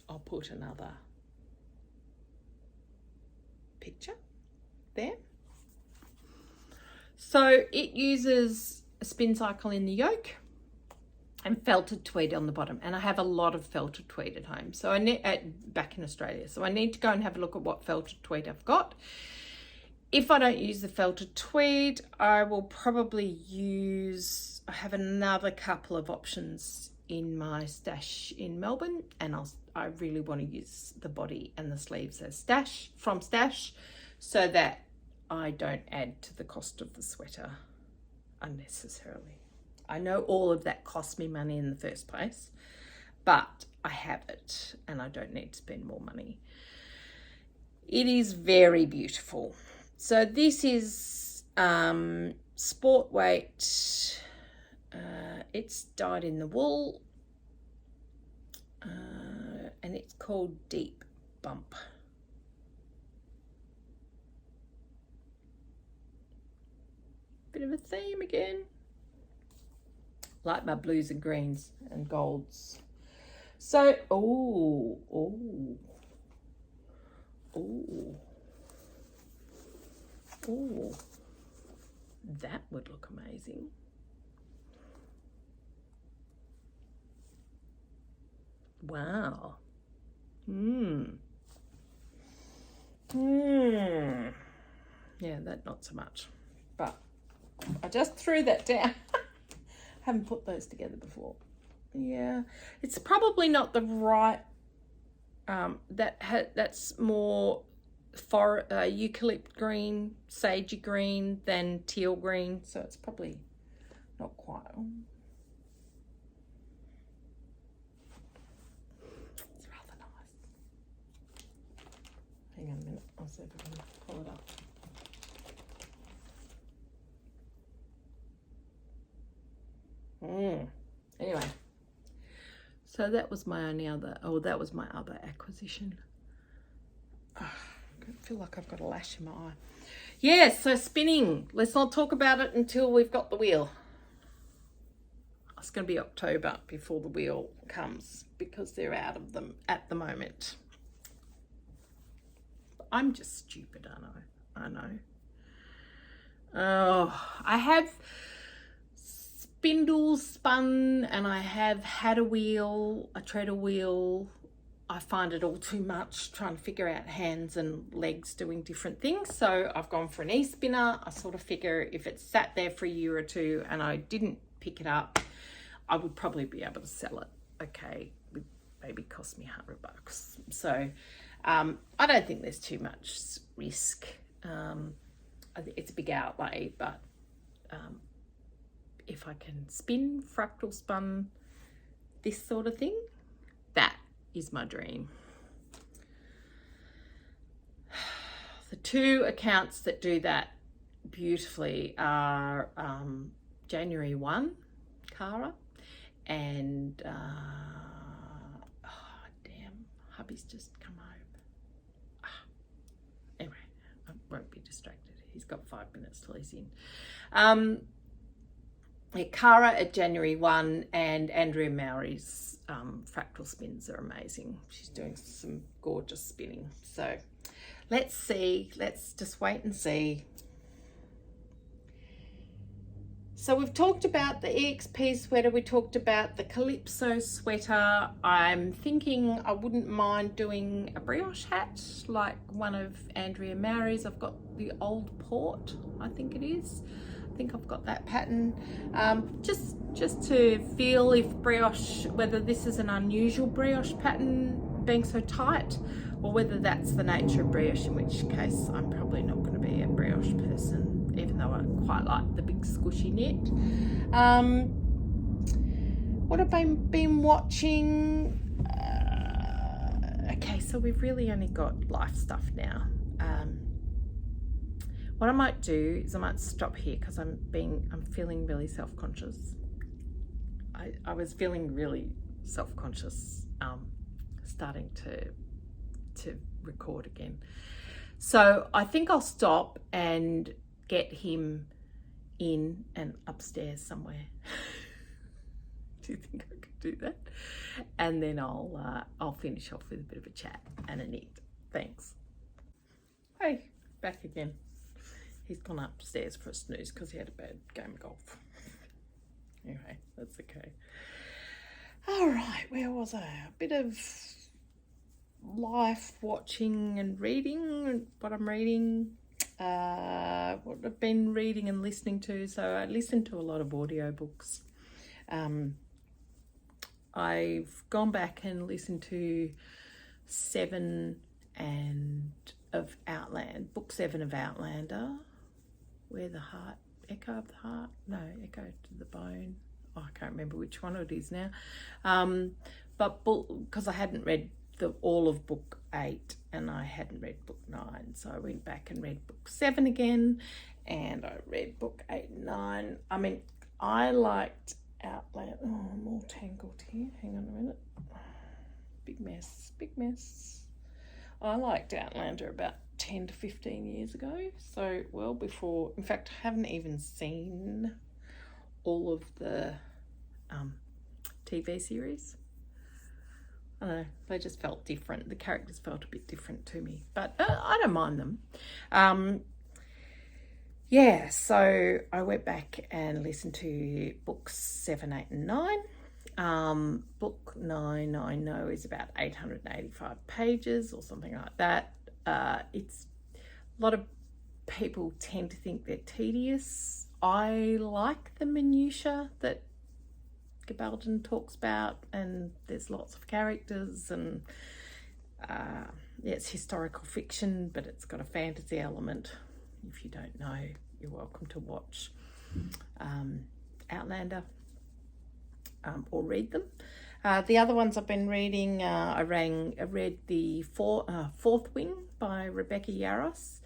I'll put another picture there. So it uses a spin cycle in the yoke and felted tweed on the bottom, and I have a lot of felted tweed at home, so I need back in Australia, so I need to go and have a look at what felted tweed I've got. If I don't use the felted tweed, I will probably use, I have another couple of options in my stash in Melbourne, and I really want to use the body and the sleeves as stash so that I don't add to the cost of the sweater unnecessarily. I know all of that cost me money in the first place, but I have it and I don't need to spend more money. It is very beautiful. So this is sport weight. It's dyed in the wool, and it's called Deep Bump. Bit of a theme again. Like my blues and greens and golds. So, Ooh. Ooh. That would look amazing. Wow. Yeah, that not so much. But I just threw that down. Haven't put those together before. Yeah, it's probably not the right. That's more for eucalypt green, sagey green than teal green, so it's probably not quite. It's rather nice. Hang on a minute, I'll see if I can pull it up. Anyway, so that was my only other, that was my other acquisition. Oh, I feel like I've got a lash in my eye. Yeah, so spinning. Let's not talk about it until we've got the wheel. It's going to be October before the wheel comes because they're out of them at the moment. I'm just stupid, I know. Oh, I have spindles spun and I have had a wheel, a treader wheel. I find it all too much trying to figure out hands and legs doing different things. So I've gone for an e-spinner. I sort of figure if it sat there for a year or two and I didn't pick it up, I would probably be able to sell it. Okay, it would maybe cost me $100. So I don't think there's too much risk. I think it's a big outlay, but if I can spin, fractal spun, this sort of thing, that is my dream. The two accounts that do that beautifully are January 1, Cara, and oh damn, hubby's just come home. Anyway, I won't be distracted. He's got 5 minutes till he's in. Cara at January 1 and Andrea Mowry's fractal spins are amazing. She's doing some gorgeous spinning. So let's see. Let's just wait and see. So we've talked about the EXP sweater. We talked about the Calypso sweater. I'm thinking I wouldn't mind doing a brioche hat like one of Andrea Mowry's. I've got the old port, I think it is. I think I've got that pattern. Just to feel if brioche, whether this is an unusual brioche pattern being so tight, or whether that's the nature of brioche, in which case I'm probably not going to be a brioche person, even though I quite like the big squishy knit. What have I been watching? Okay, so we've really only got life stuff now. What I might do is I might stop here because I'm feeling really self-conscious. I was feeling really self-conscious starting to record again. So I think I'll stop and get him in and upstairs somewhere. Do you think I could do that? And then I'll finish off with a bit of a chat and a knit. Thanks. Hey, back again. He's gone upstairs for a snooze because he had a bad game of golf. Anyway, that's okay. All right, where was I? A bit of life watching and reading, what I'm reading, what I've been reading and listening to. So I listen to a lot of audiobooks. I've gone back and listened to book 7 of Outlander. Where the Heart, Echo of the Heart? No, Echo to the Bone. Oh, I can't remember which one it is now. But because I hadn't read all of book 8 and I hadn't read book 9, so I went back and read book 7 again, and I read book 8 and 9. I mean, I liked Outlander. Oh, I'm all tangled here. Hang on a minute. Big mess. I liked Outlander about 10 to 15 years ago, so well before, in fact I haven't even seen all of the TV series. I don't know, they just felt different. The characters felt a bit different to me, but I don't mind them. Yeah, so I went back and listened to books 7, 8 and 9. Book 9 I know is about 885 pages or something like that. It's a lot of people tend to think they're tedious. I like the minutiae that Gabaldon talks about, and there's lots of characters, and yeah, it's historical fiction, but it's got a fantasy element. If you don't know, you're welcome to watch Outlander or read them. The other ones I've been reading, I read the Fourth Wing by Rebecca Yarros.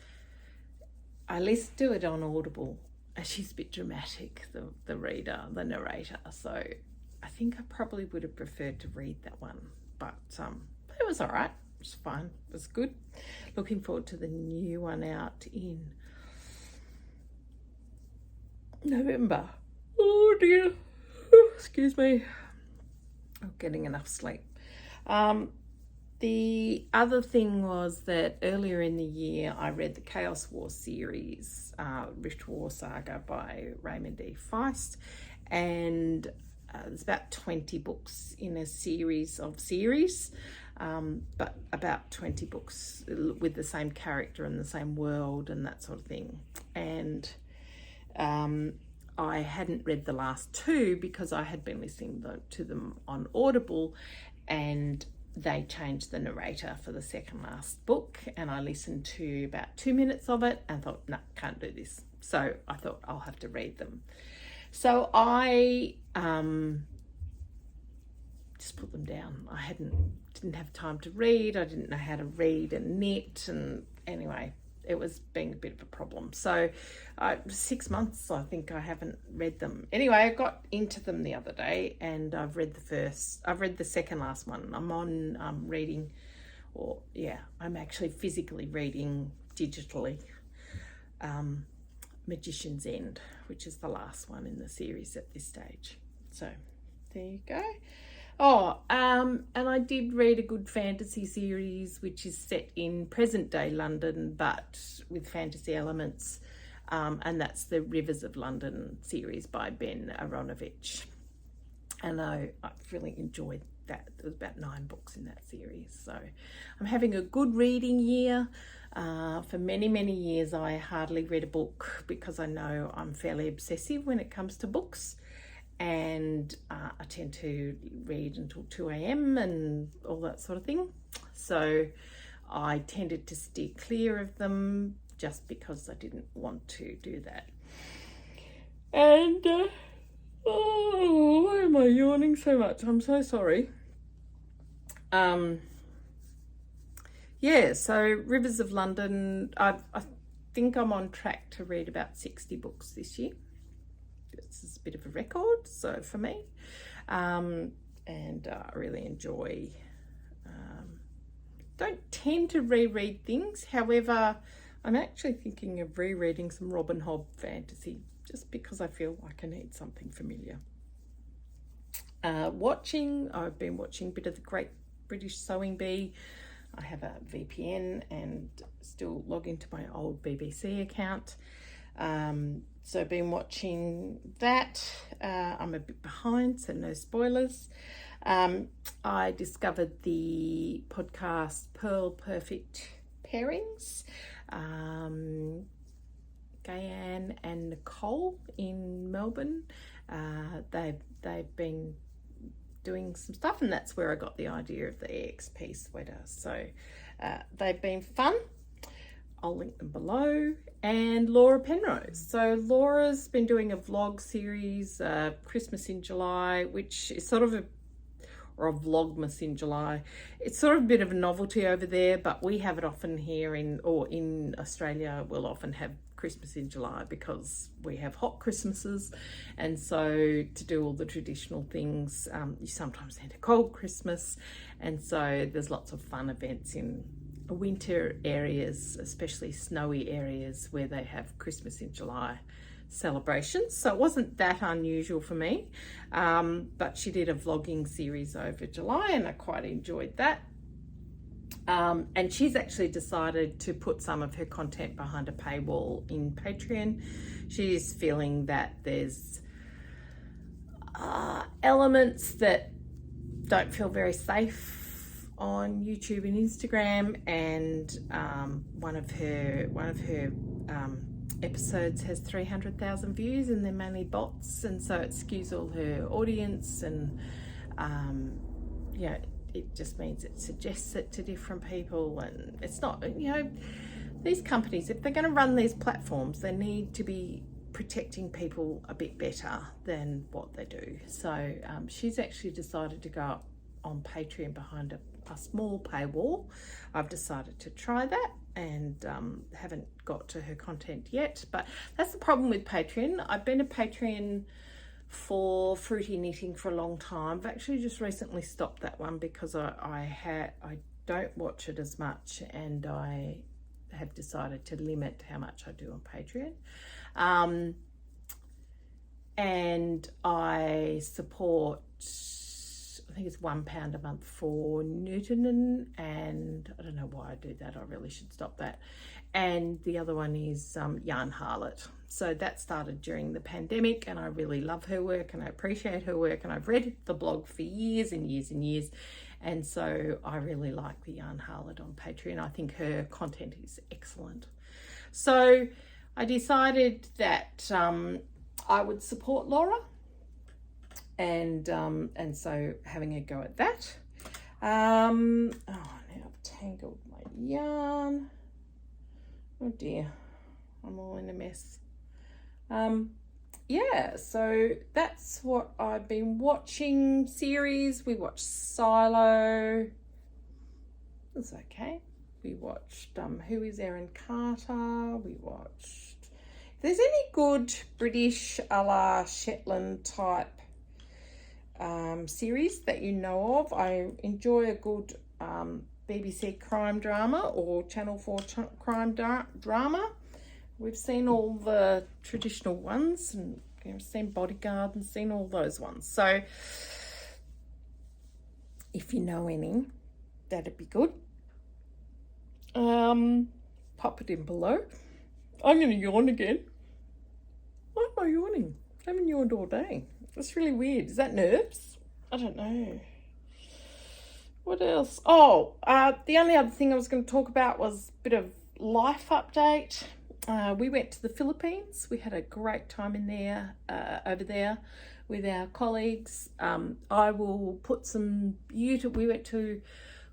I listened to it on Audible. She's a bit dramatic, the narrator, so I think I probably would have preferred to read that one, but it was all right. It was fine. It was good. Looking forward to the new one out in November. Oh dear. Excuse me. I'm getting enough sleep. The other thing was that earlier in the year I read the Chaos War series, Rift War Saga by Raymond D. Feist, and there's about 20 books in a series, but about 20 books with the same character and the same world and that sort of thing. And I hadn't read the last 2 because I had been listening to them on Audible, and they changed the narrator for the second last book, and I listened to about 2 minutes of it and thought, no, can't do this. So I thought I'll have to read them. So I just put them down. I didn't have time to read. I didn't know how to read and knit, and anyway, it was being a bit of a problem. So 6 months, I think I haven't read them. Anyway, I got into them the other day, and I've read the second last one. I'm on I'm actually physically reading digitally Magician's End, which is the last one in the series at this stage. So there you go. And I did read a good fantasy series, which is set in present day London, but with fantasy elements. And that's the Rivers of London series by Ben Aronovich. And I've really enjoyed that. There was about 9 books in that series. So I'm having a good reading year. For many, many years, I hardly read a book because I know I'm fairly obsessive when it comes to books. And I tend to read until 2 a.m. and all that sort of thing. So I tended to steer clear of them just because I didn't want to do that. And, why am I yawning so much? I'm so sorry. Yeah, so Rivers of London, I think I'm on track to read about 60 books this year. This is a bit of a record, so for me, and I really enjoy. Don't tend to reread things. However, I'm actually thinking of rereading some Robin Hobb fantasy just because I feel like I need something familiar. I've been watching a bit of the Great British Sewing Bee. I have a VPN and still log into my old BBC account. So I've been watching that. I'm a bit behind, so no spoilers. I discovered the podcast Purl Perfect Pairings. Gayanne and Nicole in Melbourne. They've been doing some stuff, and that's where I got the idea of the EXP Sweater. So they've been fun. I'll link them below. And Laura Penrose. So Laura's been doing a vlog series, Christmas in July, which is sort of a Vlogmas in July. It's sort of a bit of a novelty over there, but we have it often here in Australia. We'll often have Christmas in July because we have hot Christmases, and so to do all the traditional things, you sometimes need a cold Christmas, and so there's lots of fun events in winter areas, especially snowy areas, where they have Christmas in July celebrations, so it wasn't that unusual for me. But she did a vlogging series over July and I quite enjoyed that. And she's actually decided to put some of her content behind a paywall in Patreon. She's feeling that there's elements that don't feel very safe on YouTube and Instagram, and one of her episodes has 300,000 views and they're mainly bots, and so it skews all her audience, and yeah, it just means it suggests it to different people, and it's not, you know, these companies, if they're going to run these platforms, they need to be protecting people a bit better than what they do. So she's actually decided to go up on Patreon behind a small paywall. I've decided to try that and haven't got to her content yet, but that's the problem with Patreon. I've been a Patreon for fruity knitting for a long time. I've actually just recently stopped that one because I don't watch it as much, and I have decided to limit how much I do on Patreon. And I support, I think it's £1 a month for Newton, and I don't know why I do that. I really should stop that. And the other one is Yarn Harlot. So that started during the pandemic, and I really love her work and I appreciate her work, and I've read the blog for years and years and years, and so I really like the Yarn Harlot on Patreon. I think her content is excellent. So I decided that I would support Laura, and so having a go at that. Oh, now I've tangled my yarn. Oh dear, I'm all in a mess. Yeah, so that's what I've been watching. Series, we watched Silo. It's okay. We watched Who is Erin Carter. We watched, if there's any good British a la Shetland type series that you know of, I enjoy a good BBC crime drama or Channel 4 crime drama. We've seen all the traditional ones, and you've seen Bodyguard and seen all those ones. So if you know any, that'd be good. Pop it in below. I'm going to yawn again. Why am I yawning? I haven't yawned all day. That's really weird. Is that nerves? I don't know. What else? Oh, the only other thing I was going to talk about was a bit of life update. We went to the Philippines. We had a great time in there, over there with our colleagues. I will put some beautiful, we went to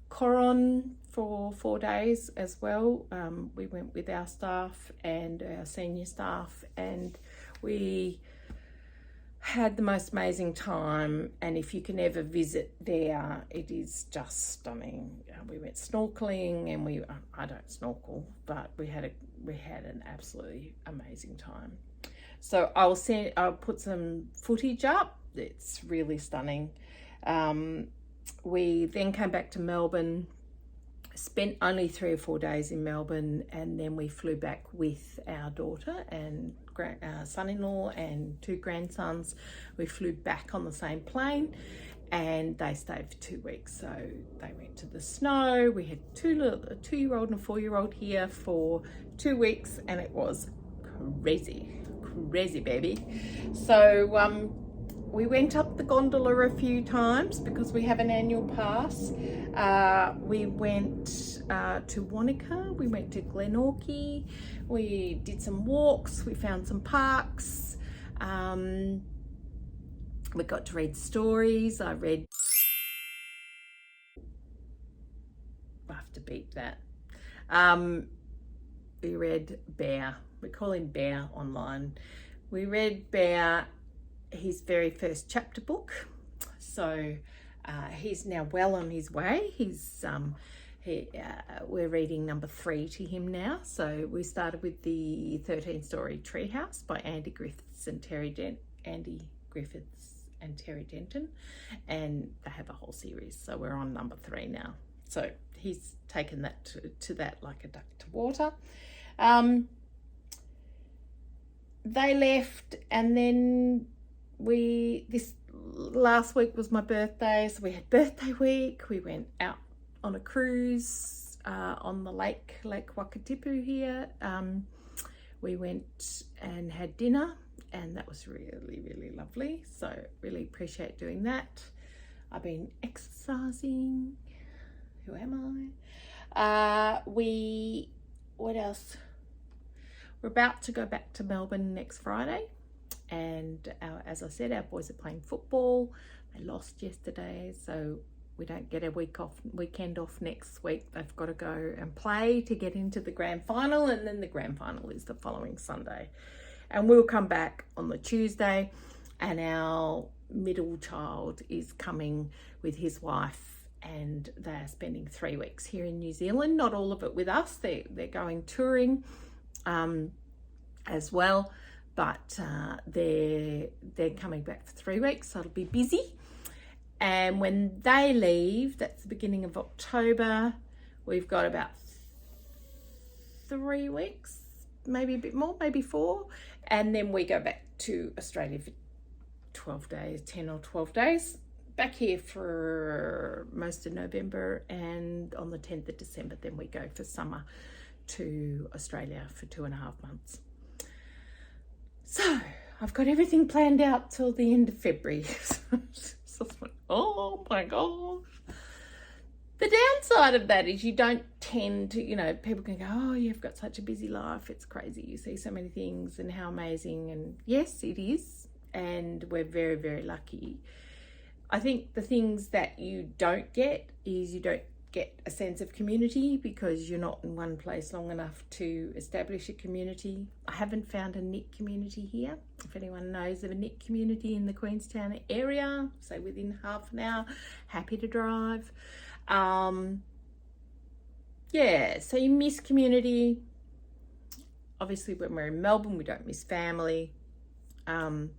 Coron for 4 days as well. We went with our staff and our senior staff, and we had the most amazing time. And if you can ever visit there, it is just stunning. We went snorkeling, and I don't snorkel, but we had an absolutely amazing time. So I'll put some footage up. It's really stunning. We then came back to Melbourne, spent only 3 or 4 days in Melbourne, and then we flew back with our daughter and son-in-law and 2 grandsons. We flew back on the same plane, and they stayed for 2 weeks. So they went to the snow. We had a 2-year-old and a 4-year-old here for 2 weeks, and it was crazy baby. So we went up the gondola a few times because we have an annual pass. We went to Wanaka, we went to Glenorchy, we did some walks, we found some parks. We got to read stories. I have to beep that. We read Bear. We call him Bear online. We read Bear, his very first chapter book. So he's now well on his way. We're reading number 3 to him now. So we started with the 13-story Treehouse by Andy Griffiths and Terry Denton, and they have a whole series. So we're on number 3 now. So he's taken that to that like a duck to water. they left, and then this last week was my birthday, so we had birthday week. We went out on a cruise on the Lake Wakatipu here. We went and had dinner, and that was really, really lovely. So really appreciate doing that. I've been exercising. Who am I? What else? We're about to go back to Melbourne next Friday, and as I said, our boys are playing football. They lost yesterday, so we don't get a weekend off next week. They've got to go and play to get into the grand final, and then the grand final is the following Sunday. And we'll come back on the Tuesday, and our middle child is coming with his wife, and they're spending 3 weeks here in New Zealand. Not all of it with us. They're going touring as well, but they're coming back for 3 weeks, so it'll be busy. And when they leave, that's the beginning of October, we've got about 3 weeks, maybe a bit more, maybe 4, and then we go back to Australia for 12 days, 10 or 12 days, back here for most of November, and on the 10th of December then we go for summer to Australia for 2.5 months. So I've got everything planned out till the end of February. So oh my gosh. The downside of that is you don't tend to, people can go, oh, you've got such a busy life. It's crazy. You see so many things and how amazing. And yes, it is. And we're very, very lucky. I think the things that you don't get is you don't get a sense of community because you're not in one place long enough to establish a community. I haven't found a knit community here. If anyone knows of a knit community in the Queenstown area, say within half an hour, happy to drive. Yeah, so you miss community. Obviously when we're in Melbourne, we don't miss family. But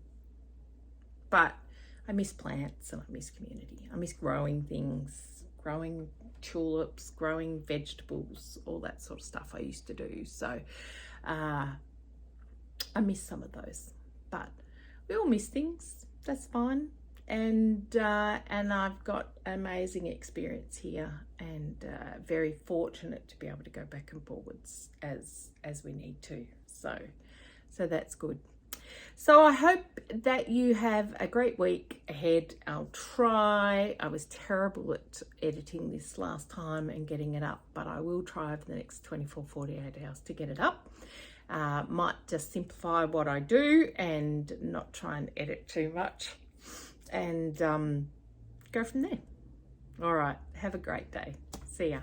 I miss plants and I miss community. I miss growing things, growing tulips, growing vegetables, all that sort of stuff I used to do. So I miss some of those, but we all miss things. That's fine. And I've got amazing experience here, and very fortunate to be able to go back and forwards as we need to. So that's good. So I hope that you have a great week ahead. I'll try. I was terrible at editing this last time and getting it up, but I will try over the next 24, 48 hours to get it up. Might just simplify what I do and not try and edit too much, and go from there. All right. Have a great day. See ya.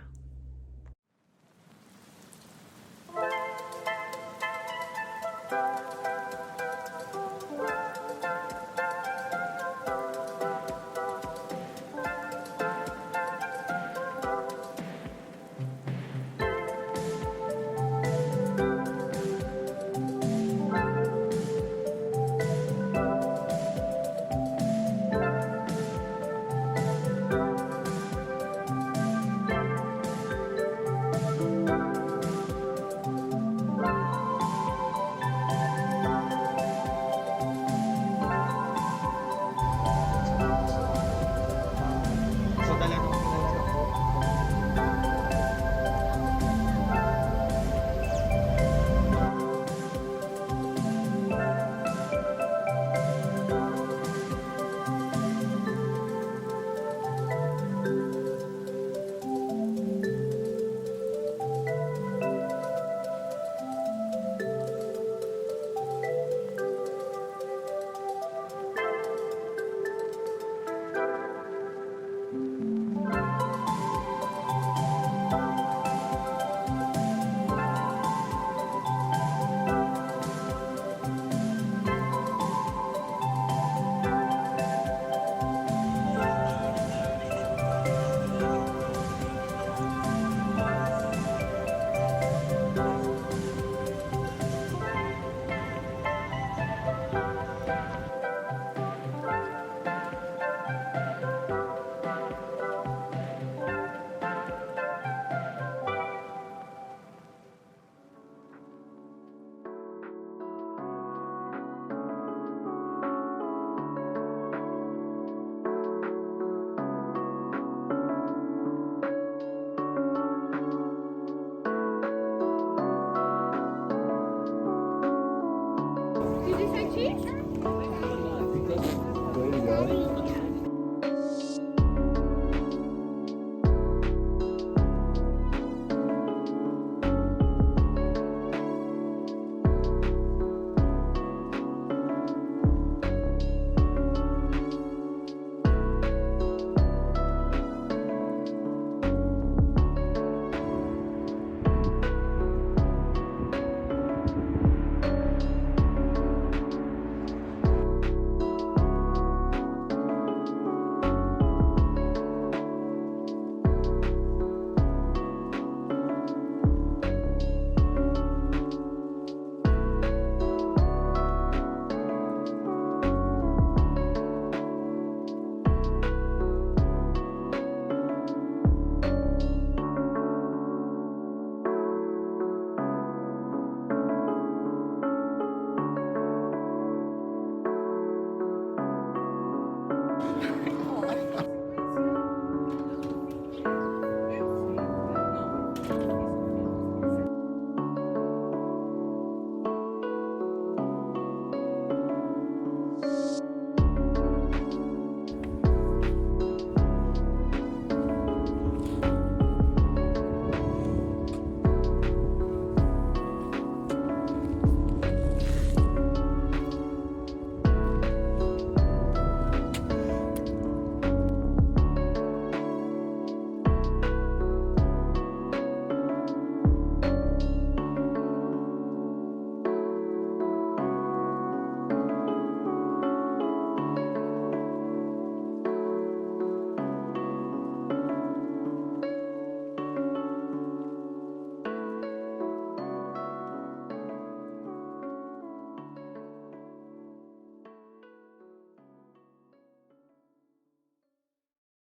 Way to go.